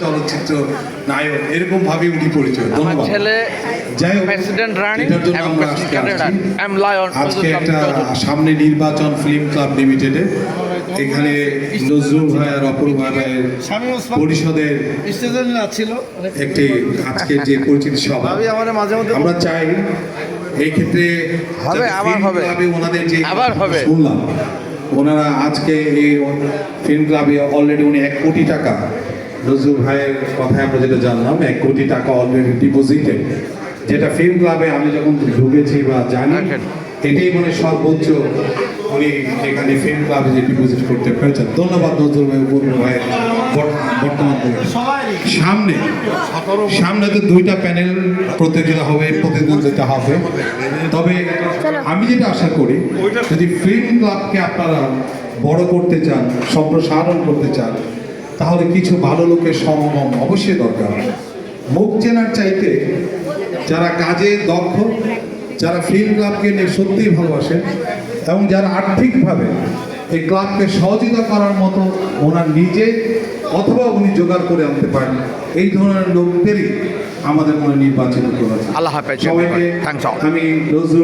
চলচ্চিত্র নায়ক এরকম ভাবে উনি পরিচয়। আমার ধন্যবাদ। ছেলে যাই হোক, প্রেসিডেন্ট রানী এটার জন্য এবং আমরা প্রেসিডেন্ট আজকে আসছি। ক্যান্ডিডেট এম লায়ন আজকে একটা সামনে নির্বাচন ফিল্ম ক্লাব লিমিটেডে এখানে নজরুল ভাই আর অপূর্ব ভাইয়ের পরিষদের ছিল একটি আজকের যে পরিচিতি সভা মাঝে মধ্যে আমরা চাই এই ক্ষেত্রে হবে, যাতে আবার ফিল্ম হবে। ক্লাবে ওনাদের যে আবার হবে। শুনলাম ওনারা আজকে এই ফিল্ম ক্লাবে অলরেডি উনি 1 কোটি টাকা, নজরুল ভাইয়ের কথায় আমরা যেটা জানলাম 1 কোটি টাকা অলরেডি ডিপোজিটেড, যেটা ফিল্ম ক্লাবে আমি যখন ঢুকেছি বা জানি এটাই মানে সর্বোচ্চ উনি এখানে ফিল্ম ক্লাবে যে ডিপোজিট করতে পেরেছেন। ধন্যবাদ নজরুল ভাই, অপূর্ব ভাইয়ের বর্তমান সামনে তো 2টা প্যানেল প্রতিযোগিতা হবে, প্রতিদ্বন্দ্বিতা হবে। তবে আমি যেটা আশা করি, যদি ফিল্ম ক্লাবকে আপনারা বড় করতে চান, সম্প্রসারণ করতে চান, তাহলে কিছু ভালো লোকের সমাগম অবশ্যই দরকার। মুখ চেনার চাইতে যারা কাজে দক্ষ, যারা ফিল্ম ক্লাবকে নিয়ে সত্যিই ভালোবাসেন এবং যারা আর্থিকভাবে এই ক্লাবকে সহযোগিতা করার মতো ওনার নিজে অথবা উনি জোগাড় করে আনতে পারেন, এই ধরনের লোকদেরই আমাদের মনে নির্বাচিত করা। আল্লাহ হাফেজ। সবাইকে Thanks all. আমি নজরুল